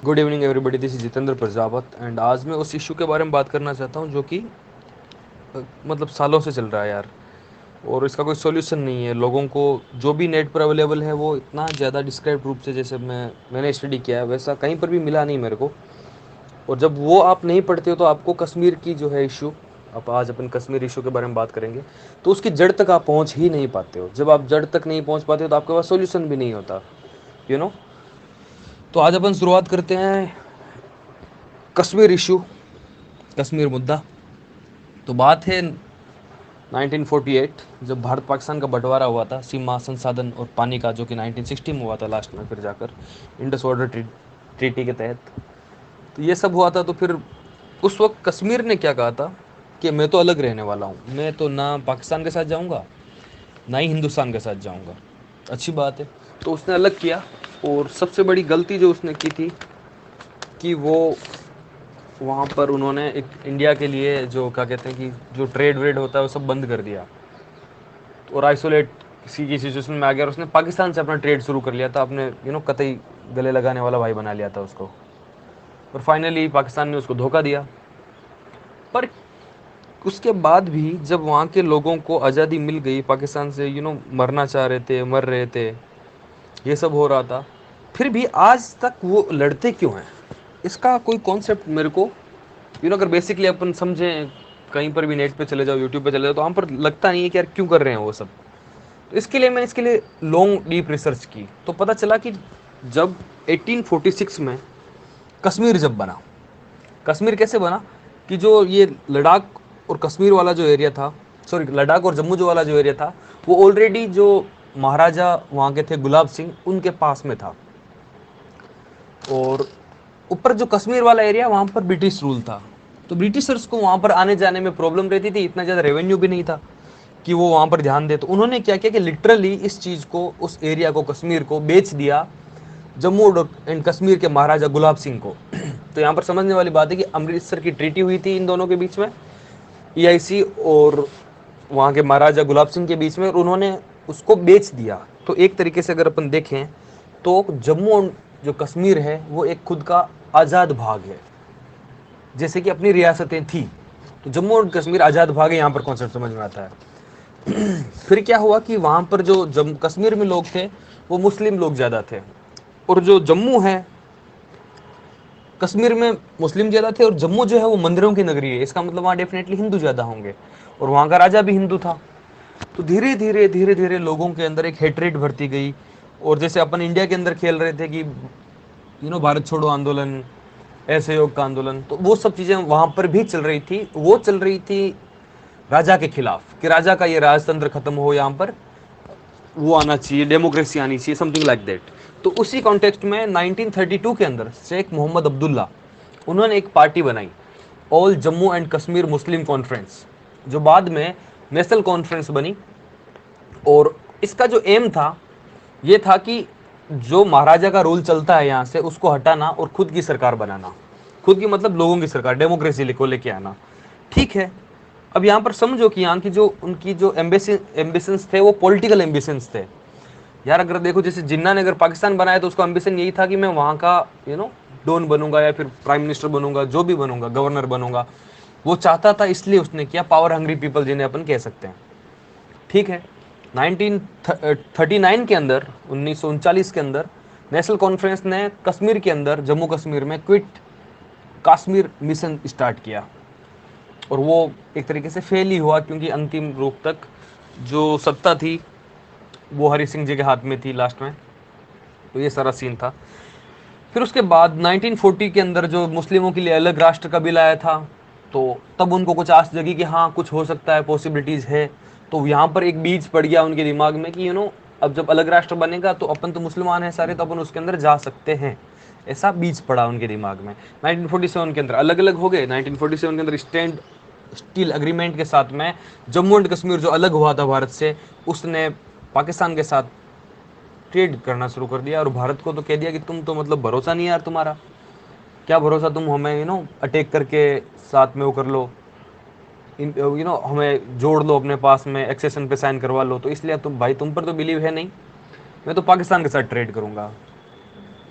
Good evening everybody, this is Jitendra Prajapat and आज मैं उस इशू के बारे में बात करना चाहता हूँ जो कि मतलब सालों से चल रहा है यार। और इसका कोई सॉल्यूशन नहीं है। लोगों को जो भी नेट पर अवेलेबल है वो इतना ज़्यादा डिस्क्राइब रूप से, जैसे मैंने स्टडी किया है, वैसा कहीं पर भी मिला नहीं मेरे को। और जब वो आप नहीं पढ़ते हो तो आपको कश्मीर की जो है इशू, अब आज अपन कश्मीर इशू के बारे में बात करेंगे, तो उसकी जड़ तक आप पहुंच ही नहीं पाते हो। जब आप जड़ तक नहीं पहुंच पाते हो तो आपके पास सॉल्यूशन भी नहीं होता, यू नो। तो आज अपन शुरुआत करते हैं कश्मीर इशू, कश्मीर मुद्दा। तो बात है 1948, जब भारत पाकिस्तान का बंटवारा हुआ था सीमा, संसाधन और पानी का, जो कि 1960 में हुआ था लास्ट में, फिर जाकर इंडस वाटर ट्रीटी के तहत। तो ये सब हुआ था। तो फिर उस वक्त कश्मीर ने क्या कहा था कि मैं तो अलग रहने वाला हूँ, मैं तो ना पाकिस्तान के साथ जाऊँगा ना ही हिंदुस्तान के साथ जाऊँगा। अच्छी बात है। तो उसने अलग किया। और सबसे बड़ी गलती जो उसने की थी कि वो वहाँ पर उन्होंने एक इंडिया के लिए जो क्या कहते हैं कि जो ट्रेड व्रेड होता है वो सब बंद कर दिया और आइसोलेट किसी की सिचुएशन में आ गया। और उसने पाकिस्तान से अपना ट्रेड शुरू कर लिया था, अपने कतई गले लगाने वाला भाई बना लिया था उसको। और फाइनली पाकिस्तान ने उसको धोखा दिया। पर उसके बाद भी जब वहाँ के लोगों को आज़ादी मिल गई, पाकिस्तान से मरना चाह रहे थे, मर रहे थे, ये सब हो रहा था, फिर भी आज तक वो लड़ते क्यों हैं? इसका कोई कॉन्सेप्ट मेरे को, अगर बेसिकली अपन समझें, कहीं पर भी नेट पे चले जाओ, यूट्यूब पे चले जाओ, तो वहाँ पर लगता नहीं है कि यार क्यों कर रहे हैं वो सब। तो इसके लिए लॉन्ग डीप रिसर्च की, तो पता चला कि जब 1846 में कश्मीर जब बना, कश्मीर कैसे बना कि जो ये लद्दाख और कश्मीर वाला जो एरिया था, सॉरी लद्दाख और जम्मू जो वाला जो एरिया था, वो ऑलरेडी जो महाराजा वहाँ के थे गुलाब सिंह, उनके पास में था। और ऊपर जो कश्मीर वाला एरिया, वहाँ पर ब्रिटिश रूल था। तो ब्रिटिशर्स को वहाँ पर आने जाने में प्रॉब्लम रहती थी, इतना ज़्यादा रेवेन्यू भी नहीं था कि वो वहाँ पर ध्यान दे। तो उन्होंने क्या किया कि लिटरली इस चीज़ को, उस एरिया को, कश्मीर को बेच दिया जम्मू एंड कश्मीर के महाराजा गुलाब सिंह को। तो यहाँ पर समझने वाली बात है कि अमृतसर की ट्रीटी हुई थी इन दोनों के बीच में, ईआईसी और वहाँ के महाराजा गुलाब सिंह के बीच में, और उन्होंने उसको बेच दिया। तो एक तरीके से अगर अपन देखें तो जम्मू और जो कश्मीर है वो एक खुद का आज़ाद भाग है, जैसे कि अपनी रियासतें थी। तो जम्मू और कश्मीर आज़ाद भाग है, यहाँ पर कॉन्सेप्ट समझ में आता है। फिर क्या हुआ कि वहाँ पर जो जम्मू कश्मीर में लोग थे वो मुस्लिम लोग ज़्यादा थे, और जो जम्मू है, कश्मीर में मुस्लिम ज़्यादा थे, और जम्मू जो है वो मंदिरों की नगरी है, इसका मतलब वहाँ डेफिनेटली हिंदू ज़्यादा होंगे, और वहाँ का राजा भी हिंदू था। तो धीरे धीरे धीरे धीरे लोगों के अंदर एक हेट्रेट भरती गई। और जैसे अपन इंडिया के अंदर खेल रहे थे कि भारत छोड़ो आंदोलन, असहयोग का आंदोलन, तो वो सब चीज़ें वहाँ पर भी चल रही थी। वो चल रही थी राजा के खिलाफ, कि राजा का ये राजतंत्र खत्म हो, यहाँ पर वो आना चाहिए, डेमोक्रेसी आनी चाहिए, समथिंग लाइक दैट। तो उसी कॉन्टेक्स्ट में 1932 के अंदर शेख मोहम्मद अब्दुल्ला, उन्होंने एक पार्टी बनाई, all Jammu and Kashmir Muslim conference, जो बाद में नेशनल कॉन्फ्रेंस बनी। और इसका जो एम था, ये था कि जो महाराजा का रूल चलता है यहाँ से, उसको हटाना और खुद की सरकार बनाना। खुद की मतलब लोगों की सरकार, डेमोक्रेसी को लेके आना। ठीक है। अब यहाँ पर समझो कि यहाँ की जो उनकी जो एम्बिशंस थे वो पॉलिटिकल एम्बिशंस थे। यार अगर देखो, जैसे जिन्ना ने अगर पाकिस्तान बनाया तो उसका एम्बिशन यही था कि मैं वहाँ का डॉन बनूंगा, या फिर प्राइम मिनिस्टर बनूंगा, जो भी बनूंगा, गवर्नर बनूंगा। वो चाहता था, इसलिए उसने किया, पावर हंग्री पीपल जिन्हें अपन कह सकते हैं। ठीक है। 1939 के अंदर, 1939 के अंदर नेशनल कॉन्फ्रेंस ने कश्मीर के अंदर, जम्मू कश्मीर में क्विट कश्मीर मिशन स्टार्ट किया। और वो एक तरीके से फेल ही हुआ, क्योंकि अंतिम रूप तक जो सत्ता थी वो हरि सिंह जी के हाथ में थी लास्ट में। तो ये सारा सीन था। फिर उसके बाद 1940 के अंदर जो मुस्लिमों के लिए अलग राष्ट्र का बिल आया था, तो तब उनको कुछ आस जगी कि हाँ कुछ हो सकता है, पॉसिबिलिटीज़ है। तो यहाँ पर एक बीज पड़ गया उनके दिमाग में कि अब जब अलग राष्ट्र बनेगा तो अपन तो मुसलमान हैं सारे, तो अपन उसके अंदर जा सकते हैं। ऐसा बीज पड़ा उनके दिमाग में। 1947 के अंदर अलग अलग हो गए। 1947 के अंदर स्टैंड स्टील अग्रीमेंट के साथ में जम्मू एंड कश्मीर जो अलग हुआ था भारत से, उसने पाकिस्तान के साथ ट्रेड करना शुरू कर दिया। और भारत को तो कह दिया कि तुम तो मतलब भरोसा नहीं है यार तुम्हारा, क्या भरोसा, तुम हमें अटैक करके साथ में वो कर लो, हमें जोड़ लो अपने पास में, एक्सेशन पे साइन करवा लो। तो इसलिए तुम भाई, तुम पर तो बिलीव है नहीं, मैं तो पाकिस्तान के साथ ट्रेड करूंगा।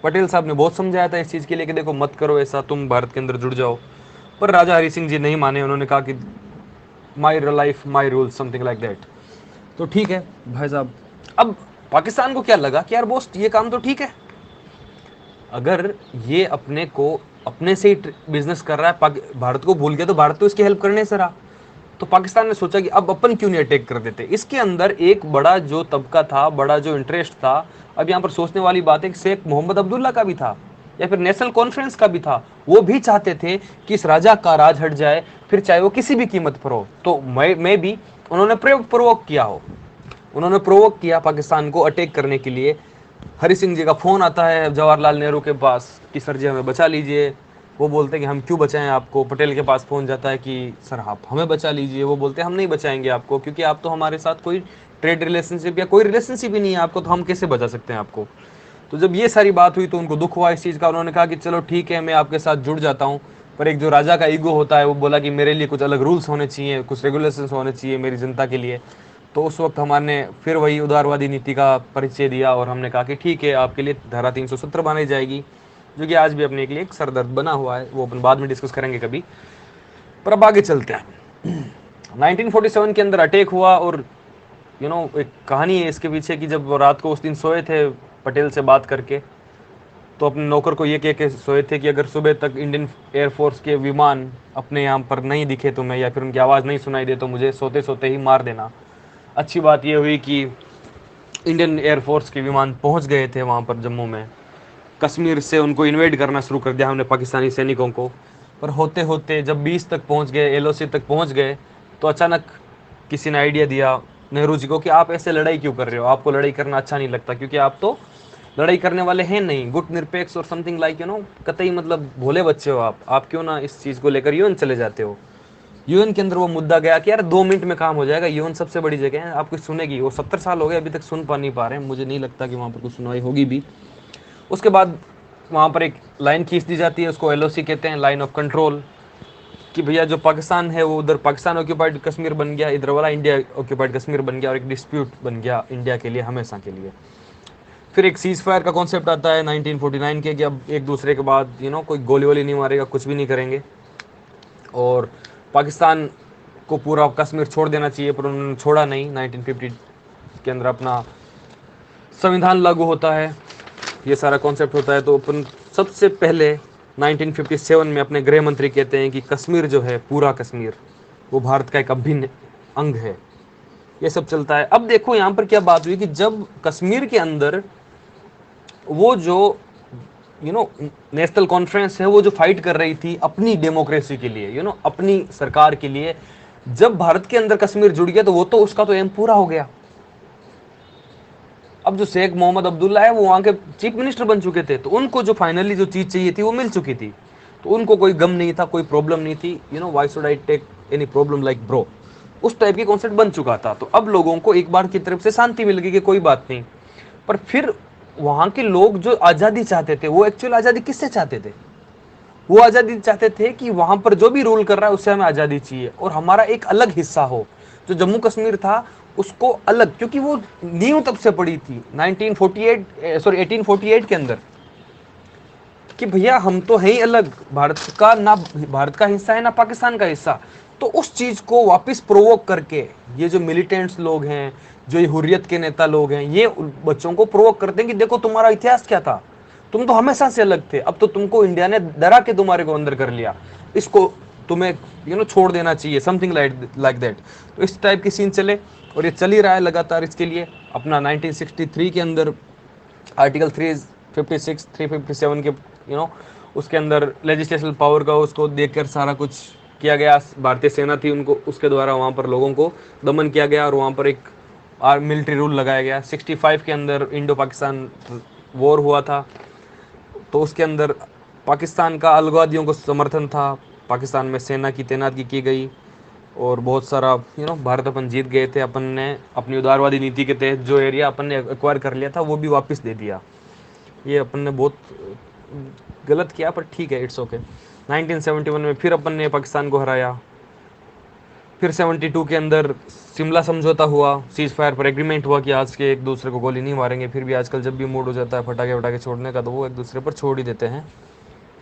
पटेल साहब ने बहुत समझाया था इस चीज़ के लिए कि देखो मत करो ऐसा, तुम भारत के अंदर जुड़ जाओ, पर राजा हरि सिंह जी नहीं माने। उन्होंने कहा कि my life my rule, something like that. तो ठीक है भाई साहब, अब पाकिस्तान को क्या लगा कि यार बोस ये काम तो ठीक है, अगर ये अपने को अपने से ही बिजनेस कर रहा है, भारत को भूल गया, तो भारत तो इसकी हेल्प करने से रहा। तो पाकिस्तान ने सोचा कि अब अपन क्यों नहीं अटैक कर देते। इसके अंदर एक बड़ा जो तबका था, बड़ा जो इंटरेस्ट था, अब यहाँ पर सोचने वाली बात है कि शेख मोहम्मद अब्दुल्ला का भी था या फिर नेशनल कॉन्फ्रेंस का भी था। वो भी चाहते थे कि इस राजा का राज हट जाए, फिर चाहे वो किसी भी कीमत पर हो। तो मैं भी उन्होंने प्रोवोक किया हो, उन्होंने प्रोवोक किया पाकिस्तान को अटैक करने के लिए। हरि सिंह जी का फोन आता है जवाहरलाल नेहरू के पास कि सर जी हमें बचा लीजिए। वो बोलते हैं कि हम क्यों बचाएं आपको। पटेल के पास फोन जाता है कि सर आप हमें बचा लीजिए। वो बोलते हैं हम नहीं बचाएंगे आपको, क्योंकि आप तो हमारे साथ कोई ट्रेड रिलेशनशिप या कोई रिलेशनशिप ही नहीं है आपको, तो हम कैसे बचा सकते हैं आपको। तो जब ये सारी बात हुई तो उनको दुख हुआ इस चीज़ का। उन्होंने कहा कि चलो ठीक है मैं आपके साथ जुड़ जाता हूँ, पर एक जो राजा का ईगो होता है वो बोला कि मेरे लिए कुछ अलग रूल्स होने चाहिए, कुछ रेगुलेशंस होने चाहिए मेरी जनता के लिए। तो उस वक्त हमारे फिर वही उदारवादी नीति का परिचय दिया और हमने कहा कि ठीक है आपके लिए धारा 370 बनाई जाएगी, जो कि आज भी अपने के लिए एक सरदर्द बना हुआ है, वो अपन बाद में डिस्कस करेंगे कभी। पर अब आगे चलते हैं। 1947 के अंदर अटैक हुआ और एक कहानी है इसके पीछे कि जब वो रात को उस दिन सोए थे पटेल से बात करके, तो अपने नौकर को ये कह के सोए थे कि अगर सुबह तक इंडियन एयरफोर्स के विमान अपने यहाँ पर नहीं दिखे तुम्हें या फिर उनकी आवाज़ नहीं सुनाई दे तो मुझे सोते सोते ही मार देना। अच्छी बात ये हुई कि इंडियन एयरफोर्स के विमान पहुंच गए थे वहाँ पर जम्मू में। कश्मीर से उनको इन्वेड करना शुरू कर दिया हमने पाकिस्तानी सैनिकों को। पर होते होते जब 20 तक पहुँच गए, एलओसी तक पहुँच गए, तो अचानक किसी ने आइडिया दिया नेहरू जी को कि आप ऐसे लड़ाई क्यों कर रहे हो, आपको लड़ाई करना अच्छा नहीं लगता, क्योंकि आप तो लड़ाई करने वाले हैं नहीं, गुट निरपेक्ष और समथिंग लाइक कतई मतलब भोले बच्चे हो आप क्यों ना इस चीज़ को लेकर यूएन चले जाते हो। यूएन के अंदर वो मुद्दा गया कि यार 2 मिनट में काम हो जाएगा, यूएन सबसे बड़ी जगह है, आप कुछ सुनेगी। वो 70 साल हो गए अभी तक सुन पा नहीं पा रहे हैं, मुझे नहीं लगता कि वहाँ पर कुछ सुनवाई होगी भी। उसके बाद वहाँ पर एक लाइन खींच दी जाती है, उसको एलओसी कहते हैं, लाइन ऑफ कंट्रोल, कि भैया जो पाकिस्तान है वो उधर पाकिस्तान ऑक्यूपाइड कश्मीर बन गया, इधर वाला इंडिया ऑक्यूपाइड कश्मीर बन गया, और एक डिस्प्यूट बन गया इंडिया के लिए हमेशा के लिए। फिर एक सीज फायर का कॉन्सेप्ट आता है 1949 के, कि अब एक दूसरे के बाद कोई गोली वोली नहीं मारेगा, कुछ भी नहीं करेंगे, और पाकिस्तान को पूरा कश्मीर छोड़ देना चाहिए, पर उन्होंने छोड़ा नहीं। 1950 के अंदर अपना संविधान लागू होता है, ये सारा कॉन्सेप्ट होता है। तो अपन सबसे पहले 1957 में अपने गृह मंत्री कहते हैं कि कश्मीर जो है, पूरा कश्मीर, वो भारत का एक अभिन्न अंग है। ये सब चलता है। अब देखो यहाँ पर क्या बात हुई कि जब कश्मीर के अंदर वो जो नेशनल कॉन्फ्रेंस है वो जो फाइट कर रही थी अपनी डेमोक्रेसी के लिए, अपनी सरकार के लिए, जब भारत के अंदर कश्मीर जुड़ गया तो वो तो उसका तो एम पूरा हो गया। अब जो शेख मोहम्मद अब्दुल्ला है वो वहां के चीफ मिनिस्टर बन चुके थे, तो उनको जो फाइनली जो चीज चाहिए थी वो मिल चुकी थी, तो उनको कोई गम नहीं था, कोई प्रॉब्लम नहीं थी। Why should I take any problem like bro, उस टाइप की कॉन्सेप्ट बन चुका था। तो अब लोगों को एक बार की तरफ से शांति मिल गई कि कोई बात नहीं। पर फिर वहां के लोग जो आज़ादी चाहते थे, वो एक्चुअल आज़ादी किससे चाहते थे? वो आज़ादी चाहते थे कि वहां पर जो भी रूल कर रहा है उससे हमें आज़ादी चाहिए और हमारा एक अलग हिस्सा हो। जो जम्मू कश्मीर था उसको अलग, क्योंकि वो नींव तब से पड़ी थी 1848 के अंदर, कि भैया हम तो है ही अलग, भारत का ना भारत का हिस्सा है ना पाकिस्तान का हिस्सा। तो उस चीज को वापस प्रोवोक करके ये जो मिलिटेंट्स लोग हैं, जो ये हुर्रियत के नेता लोग हैं, ये बच्चों को प्रोवोक करते हैं कि देखो तुम्हारा इतिहास क्या था, तुम तो हमेशा से अलग थे, अब तो तुमको इंडिया ने डरा के तुम्हारे को अंदर कर लिया, इसको तुम्हें छोड़ देना चाहिए, समथिंग लाइक दैट। तो इस टाइप की सीन चले और ये चल ही रहा है लगातार। इसके लिए अपना 1963 के अंदर आर्टिकल 356 357 के उसके अंदर लेजिस्लेशन पावर का उसको देखकर सारा कुछ किया गया। भारतीय सेना थी, उनको उसके द्वारा वहाँ पर लोगों को दमन किया गया और वहाँ पर एक मिलिट्री रूल लगाया गया। 65 के अंदर इंडो पाकिस्तान वॉर हुआ था, तो उसके अंदर पाकिस्तान का अलगाववादियों को समर्थन था, पाकिस्तान में सेना की तैनाती की गई और बहुत सारा भारत अपन जीत गए थे। अपन ने अपनी उदारवादी नीति के तहत जो एरिया अपन ने एक्वायर कर लिया था वो भी वापस दे दिया। ये अपन ने बहुत गलत किया, पर ठीक है, इट्स ओके। 1971 में फिर अपन ने पाकिस्तान को हराया। फिर 72 के अंदर शिमला समझौता हुआ, सीज फायर पर एग्रीमेंट हुआ कि आज के एक दूसरे को गोली नहीं मारेंगे। फिर भी आजकल जब भी मूड हो जाता है फटाके वटाके छोड़ने का तो वो एक दूसरे पर छोड़ ही देते हैं,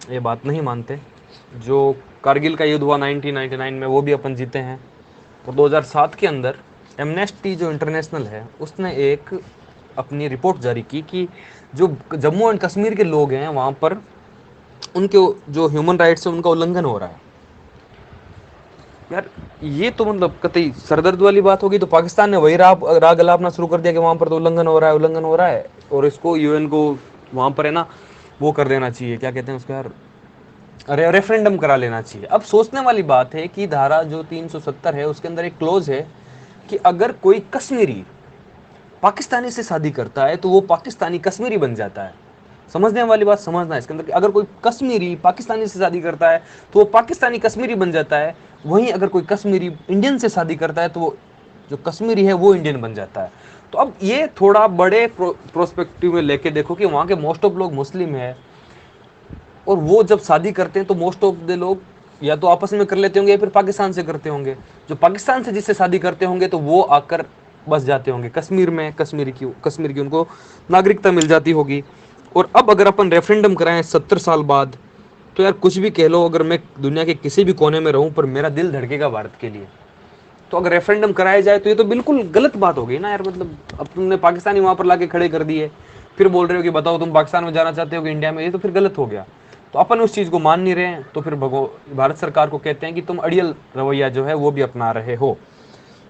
ये बात नहीं मानते। जो कारगिल का युद्ध हुआ 1999 में, वो भी अपन जीते हैं। और 2007 के अंदर एमनेस्टी जो इंटरनेशनल है उसने एक अपनी रिपोर्ट जारी की कि जो जम्मू एंड कश्मीर के लोग हैं वहाँ पर उनके जो ह्यूमन राइट्स है उनका उल्लंघन हो रहा है। यार ये तो मतलब कतई सरदर्द वाली बात होगी। तो पाकिस्तान ने वही राग अलापना शुरू कर दिया कि वहाँ पर तो उल्लंघन हो रहा है, उल्लंघन हो रहा है, और इसको यूएन को वहाँ पर है ना वो कर देना चाहिए, क्या कहते हैं उसको यार, अरे रेफरेंडम करा लेना चाहिए। अब सोचने वाली बात है कि धारा जो 370 है उसके अंदर एक क्लोज है कि अगर कोई कश्मीरी पाकिस्तानी से शादी करता है तो वो पाकिस्तानी कश्मीरी बन जाता है। समझने वाली बात समझना है इसके अंदर कि अगर कोई कश्मीरी पाकिस्तानी से शादी करता है तो वो पाकिस्तानी कश्मीरी बन जाता है। वहीं अगर कोई कश्मीरी इंडियन से शादी करता है तो वो जो कश्मीरी है वो इंडियन बन जाता है। तो अब ये थोड़ा बड़े प्रोस्पेक्टिव में लेके देखो कि वहाँ के मोस्ट ऑफ लोग मुस्लिम है, और वो जब शादी करते हैं तो मोस्ट ऑफ द लोग या तो आपस में कर लेते होंगे या फिर पाकिस्तान से करते होंगे। जो पाकिस्तान से जिससे शादी करते होंगे तो वो आकर बस जाते होंगे कश्मीर में, कश्मीर की उनको नागरिकता मिल जाती होगी। और अब अगर अपन रेफरेंडम कराएं 70 साल बाद, तो यार कुछ भी कह लो, अगर मैं दुनिया के किसी भी कोने में रहूं पर मेरा दिल धड़केगा भारत के लिए। तो अगर रेफरेंडम कराया जाए तो ये तो बिल्कुल गलत बात हो गई ना यार। मतलब अब तुमने पाकिस्तानी वहां पर लाके खड़े कर दिए, फिर बोल रहे हो कि बताओ तुम पाकिस्तान में जाना चाहते हो कि इंडिया में, ये तो फिर गलत हो गया। तो अपन उस चीज़ को मान नहीं रहे हैं, तो फिर भारत सरकार को कहते हैं कि तुम अड़ियल रवैया जो है वो भी अपना रहे हो।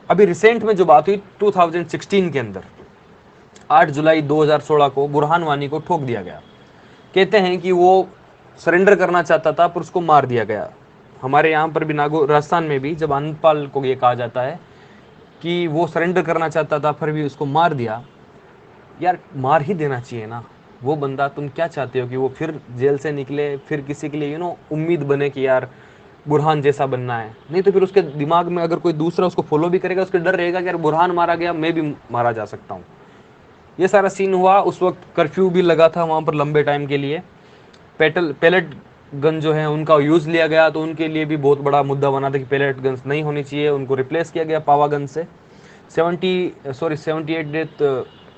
अभी रिसेंट में जो बात हुई 2016 के अंदर 8 जुलाई 2016 को बुरहान वानी को ठोक दिया गया। कहते हैं कि वो सरेंडर करना चाहता था पर उसको मार दिया गया। हमारे यहाँ पर भी राजस्थान में भी जब आनंदपाल को ये कहा जाता है कि वो सरेंडर करना चाहता था फिर भी उसको मार दिया। यार मार ही देना चाहिए ना वो बंदा। तुम क्या चाहते हो कि वो फिर जेल से निकले, फिर किसी के लिए उम्मीद बने कि यार बुरहान जैसा बनना है? नहीं तो फिर उसके दिमाग में अगर कोई दूसरा उसको फॉलो भी करेगा उसके डर रहेगा कि यार बुरहान मारा गया, मैं भी मारा जा सकता हूँ। ये सारा सीन हुआ। उस वक्त कर्फ्यू भी लगा था वहाँ पर लंबे टाइम के लिए। पैलेट गन जो है उनका यूज़ लिया गया, तो उनके लिए भी बहुत बड़ा मुद्दा बना था कि पैलेट गन्स नहीं होनी चाहिए, उनको रिप्लेस किया गया पावा गन से। 78 डेथ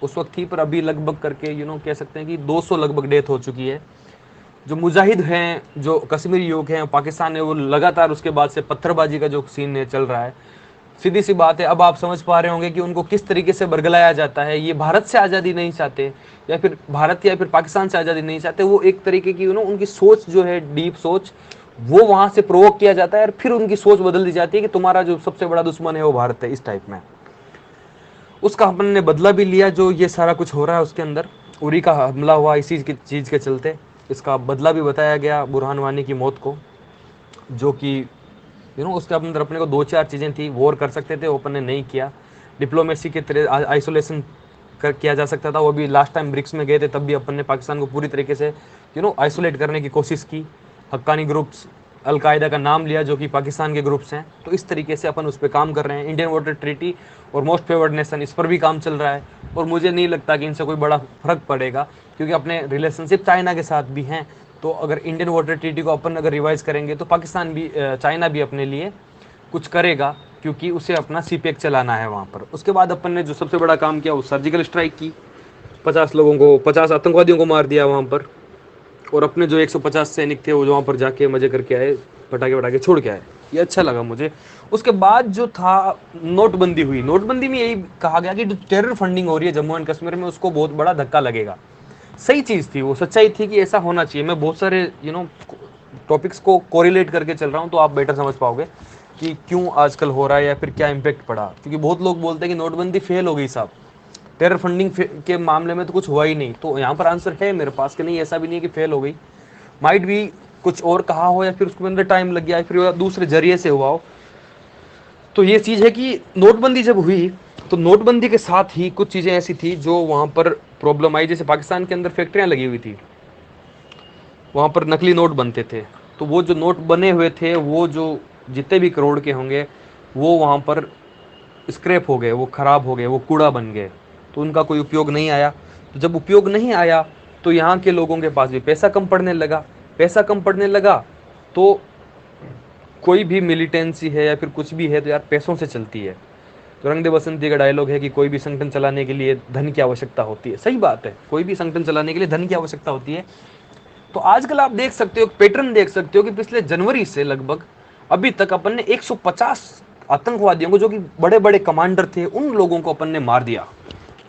उस वक्त थी, पर अभी लगभग करके कह सकते हैं कि 200 लगभग डेथ हो चुकी है। जो मुजाहिद हैं, जो कश्मीरी युवक हैं पाकिस्तान में, वो लगातार उसके बाद से पत्थरबाजी का जो सीन है चल रहा है। सीधी सी बात है, अब आप समझ पा रहे होंगे कि उनको किस तरीके से बरगलाया जाता है। ये भारत से आज़ादी नहीं चाहते, या फिर भारत या फिर पाकिस्तान से आज़ादी नहीं चाहते। वो एक तरीके की उनकी सोच जो है, डीप सोच, वो वहाँ से प्रोवोक किया जाता है और फिर उनकी सोच बदल दी जाती है कि तुम्हारा जो सबसे बड़ा दुश्मन है वो भारत है, इस टाइप में। उसका अपन ने बदला भी लिया। जो ये सारा कुछ हो रहा है उसके अंदर, उरी का हमला हुआ इसी की चीज़ के चलते, इसका बदला भी बताया गया बुरहान वानी की मौत को। जो कि उसके अंदर अपने को 2-4 चीज़ें थी, वॉर कर सकते थे, ओपन ने नहीं किया। डिप्लोमेसी के तरह आइसोलेशन किया जा सकता था। वो भी लास्ट टाइम ब्रिक्स में गए थे तब भी अपन ने पाकिस्तान को पूरी तरीके से आइसोलेट करने की कोशिश की। हक्कानी ग्रुप्स, अलकायदा का नाम लिया जो कि पाकिस्तान के ग्रुप्स हैं। तो इस तरीके से अपन उस पर काम कर रहे हैं। इंडियन वाटर ट्रीटी और मोस्ट फेवर्ड नेशन, इस पर भी काम चल रहा है। और मुझे नहीं लगता कि इनसे कोई बड़ा फर्क पड़ेगा, क्योंकि अपने रिलेशनशिप चाइना के साथ भी हैं। तो अगर इंडियन वाटर ट्रीटी को अपन अगर रिवाइज करेंगे तो पाकिस्तान भी, चाइना भी अपने लिए कुछ करेगा, क्योंकि उसे अपना सीपेक चलाना है वहाँ पर। उसके बाद अपन ने जो सबसे बड़ा काम किया वो सर्जिकल स्ट्राइक की। 50 लोगों को, 50 आतंकवादियों को मार दिया वहाँ पर। और अपने जो 150 सैनिक थे वो जो वहाँ पर जाके मजे करके आए, पटाखे वटाखे छोड़ के आए। ये अच्छा लगा मुझे। उसके बाद जो था नोटबंदी हुई। नोटबंदी में यही कहा गया कि जो टेरर फंडिंग हो रही है जम्मू एंड कश्मीर में, उसको बहुत बड़ा धक्का लगेगा। सही चीज़ थी, वो सच्चाई थी कि ऐसा होना चाहिए। मैं बहुत सारे टॉपिक्स को कोरिलेट करके चल रहा हूँ, तो आप बेटर समझ पाओगे कि क्यों आजकल हो रहा है या फिर क्या इम्पैक्ट पड़ा। क्योंकि बहुत लोग बोलते हैं कि नोटबंदी फेल हो गई साहब, टेरर फंडिंग के मामले में तो कुछ हुआ ही नहीं। तो यहाँ पर आंसर है मेरे पास कि नहीं, ऐसा भी नहीं है कि फेल हो गई। माइट भी कुछ और कहा हो या फिर उसके अंदर टाइम लग गया है, फिर दूसरे जरिए से हुआ हो। तो ये चीज़ है कि नोटबंदी जब हुई तो नोटबंदी के साथ ही कुछ चीज़ें ऐसी थी जो वहाँ पर प्रॉब्लम आई। जैसे पाकिस्तान के अंदर फैक्ट्रियाँ लगी हुई थी, वहाँ पर नकली नोट बनते थे। तो वो जो नोट बने हुए थे, वो जो जितने भी करोड़ के होंगे, वो वहाँ पर स्क्रैप हो गए, वो ख़राब हो गए, वो कूड़ा बन गए। तो उनका कोई उपयोग नहीं आया। तो जब उपयोग नहीं आया तो यहाँ के लोगों के पास भी पैसा कम पड़ने लगा। पैसा कम पड़ने लगा तो कोई भी मिलिटेंसी है या फिर कुछ भी है तो यार पैसों से चलती है। तो रंग दे बसंती का डायलॉग है कि कोई भी संगठन चलाने के लिए धन की आवश्यकता होती है। सही बात है, कोई भी संगठन चलाने के लिए धन की आवश्यकता होती है। तो आजकल आप देख सकते हो, पैटर्न देख सकते हो कि पिछले जनवरी से लगभग अभी तक अपन ने 150 आतंकवादियों को, जो कि बड़े बड़े कमांडर थे, उन लोगों को अपन ने मार दिया।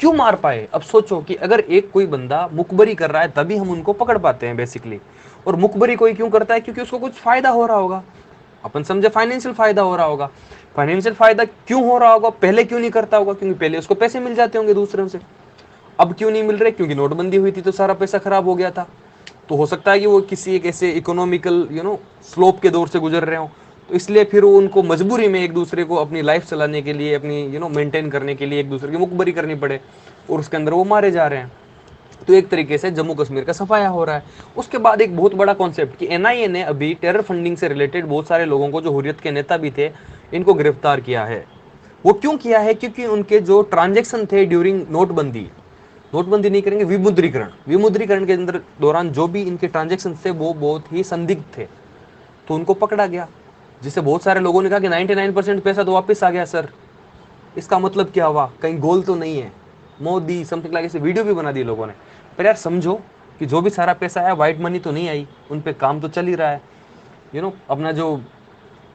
क्यों मार पाए? अब सोचो कि अगर एक कोई बंदा मुखबरी कर रहा है तभी हम उनको पकड़ पाते हैं बेसिकली। और मुखबरी कोई क्यों करता है? क्योंकि उसको कुछ फायदा हो रहा होगा। अपन समझे फाइनेंशियल फायदा हो रहा होगा। फाइनेंशियल फायदा क्यों हो रहा होगा? पहले क्यों नहीं करता होगा? क्योंकि पहले उसको पैसे मिल जाते होंगे दूसरों से। अब क्यों नहीं मिल रहे? क्योंकि नोटबंदी हुई थी तो सारा पैसा खराब हो गया था। तो हो सकता है कि वो किसी एक ऐसे इकोनॉमिकल स्लोप के दौर से गुजर रहे हो, तो इसलिए फिर वो उनको मजबूरी में एक दूसरे को अपनी लाइफ चलाने के लिए, अपनी मेंटेन करने के लिए एक दूसरे की मुखबरी करनी पड़े, और उसके अंदर वो मारे जा रहे हैं। तो एक तरीके से जम्मू कश्मीर का सफाया हो रहा है। उसके बाद एक बहुत बड़ा कॉन्सेप्ट कि एनआईए ने अभी टेरर फंडिंग से रिलेटेड बहुत सारे लोगों को, जो हुर्रियत के नेता भी थे, इनको गिरफ्तार किया है। वो क्यों किया है? क्योंकि उनके जो ट्रांजेक्शन थे ड्यूरिंग नोटबंदी, नोटबंदी नहीं करेंगे, विमुद्रीकरण, विमुद्रीकरण के अंदर दौरान जो भी इनके ट्रांजेक्शन थे वो बहुत ही संदिग्ध थे, तो उनको पकड़ा गया। जिससे बहुत सारे लोगों ने कहा कि 99% पैसा तो वापस आ गया सर। इसका मतलब क्या हुआ? कहीं गोल तो नहीं है? मोदी समथिंग लाइक, ऐसे वीडियो भी बना दी लोगों ने। पर यार समझो कि जो भी सारा पैसा आया, व्हाइट मनी तो नहीं आई, उन पे काम तो चल ही रहा है। अपना जो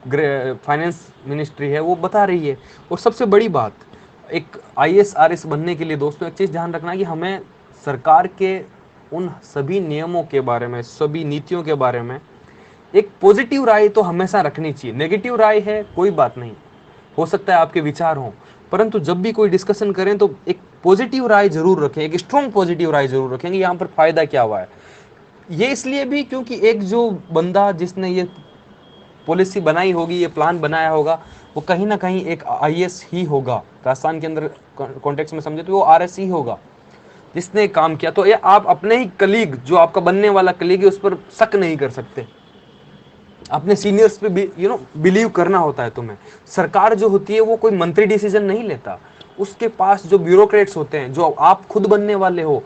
फाइनेंस मिनिस्ट्री है वो बता रही है। और सबसे बड़ी बात, एक आईएएस बनने के लिए दोस्तों एक चीज़ ध्यान रखना कि हमें सरकार के उन सभी नियमों के बारे में, सभी नीतियों के बारे में एक पॉजिटिव राय तो हमेशा रखनी चाहिए। नेगेटिव राय है कोई बात नहीं, हो सकता है आपके विचार हों, परंतु जब भी कोई डिस्कशन करें तो एक पॉजिटिव राय जरूर रखें, एक स्ट्रॉन्ग पॉजिटिव राय जरूर रखें कि यहाँ पर फायदा क्या हुआ है। ये इसलिए भी क्योंकि एक जो बंदा जिसने ये पॉलिसी बनाई होगी, ये प्लान बनाया होगा, वो कहीं ना कहीं एक आईएएस ही होगा। राजस्थान के अंदर कॉन्टेक्स्ट में समझे तो वो आरएस ही होगा जिसने काम किया। तो ये आप अपने ही कलीग, जो आपका बनने वाला कलीग है, उस पर शक नहीं कर सकते। अपने सीनियर्स पे भी बिलीव करना होता है तुम्हें। सरकार जो होती है वो कोई मंत्री डिसीजन नहीं लेता, उसके पास जो ब्यूरोक्रेट्स होते हैं, जो आप खुद बनने वाले हो,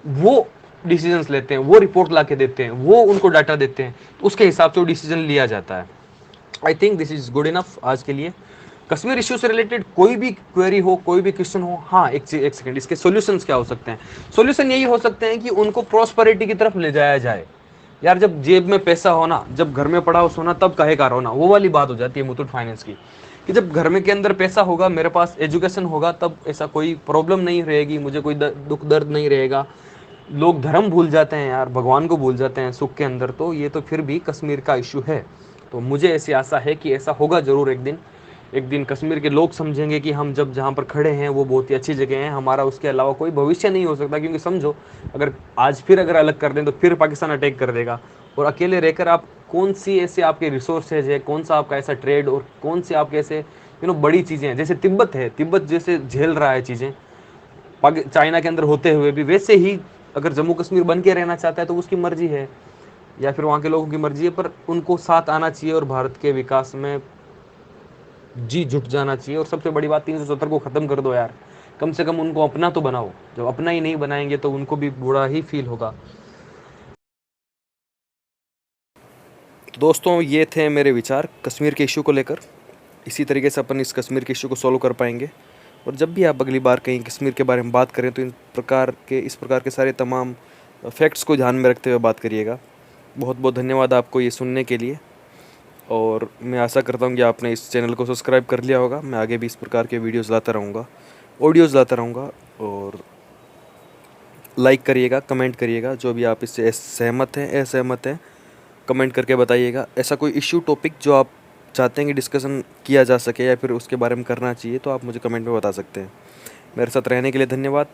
वो डिसीजंस लेते हैं, वो रिपोर्ट ला के देते हैं, वो उनको डाटा देते हैं, तो उसके हिसाब से वो डिसीजन लिया जाता है। I think this is good enough आज के लिए। कश्मीर इश्यू से रिलेटेड कोई भी क्वेरी हो, कोई भी क्वेश्चन हो, हाँ एक सेकंड, इसके सॉल्यूशंस क्या हो सकते हैं? सॉल्यूशन यही हो सकते हैं कि उनको प्रॉस्पेरिटी की तरफ ले जाया जाए। यार जब जेब में पैसा होना, जब घर में पड़ा हो सोना, तब कहे कार होना, वो वाली बात हो जाती है मुथूट फाइनेंस की, कि जब घर में के अंदर पैसा होगा, मेरे पास एजुकेशन होगा, तब ऐसा कोई प्रॉब्लम नहीं रहेगी, मुझे कोई दुख दर्द नहीं रहेगा। लोग धर्म भूल जाते हैं यार, भगवान को भूल जाते हैं सुख के अंदर, तो ये तो फिर भी कश्मीर का इशू है। तो मुझे ऐसी आशा है कि ऐसा होगा जरूर एक दिन। एक दिन कश्मीर के लोग समझेंगे कि हम जब जहाँ पर खड़े हैं वो बहुत ही अच्छी जगह है, हमारा उसके अलावा कोई भविष्य नहीं हो सकता। क्योंकि समझो, अगर आज फिर अगर अलग कर दें तो फिर पाकिस्तान अटैक कर देगा, और अकेले रहकर आप कौन सी ऐसे आपके रिसोर्सेज है, कौन सा आपका ऐसा ट्रेड, और कौन से आपके ऐसे बड़ी चीज़ें हैं। जैसे तिब्बत है, तिब्बत जैसे झेल रहा है चीज़ें चाइना के अंदर होते हुए भी, वैसे ही अगर जम्मू कश्मीर बन के रहना चाहता है तो उसकी मर्जी है, या फिर वहाँ के लोगों की मर्जी है, पर उनको साथ आना चाहिए और भारत के विकास में जी जुट जाना चाहिए। और सबसे बड़ी बात, 370 को ख़त्म कर दो यार, कम से कम उनको अपना तो बनाओ। जब अपना ही नहीं बनाएंगे तो उनको भी बुरा ही फील होगा। दोस्तों ये थे मेरे विचार कश्मीर के इशू को लेकर। इसी तरीके से अपन इस कश्मीर के इशू को सॉल्व कर पाएंगे। और जब भी आप अगली बार कहीं कश्मीर के बारे में बात करें तो इस प्रकार के सारे तमाम फैक्ट्स को ध्यान में रखते हुए बात करिएगा। बहुत बहुत धन्यवाद आपको ये सुनने के लिए, और मैं आशा करता हूँ कि आपने इस चैनल को सब्सक्राइब कर लिया होगा। मैं आगे भी इस प्रकार के वीडियोज़ लाता रहूँगा, ऑडियोज़ लाता रहूँगा। और लाइक करिएगा, कमेंट करिएगा, जो भी आप इससे सहमत हैं, असहमत हैं, कमेंट करके बताइएगा। ऐसा कोई इश्यू, टॉपिक जो आप चाहते हैं कि डिस्कशन किया जा सके या फिर उसके बारे में करना चाहिए, तो आप मुझे कमेंट में बता सकते हैं। मेरे साथ रहने के लिए धन्यवाद।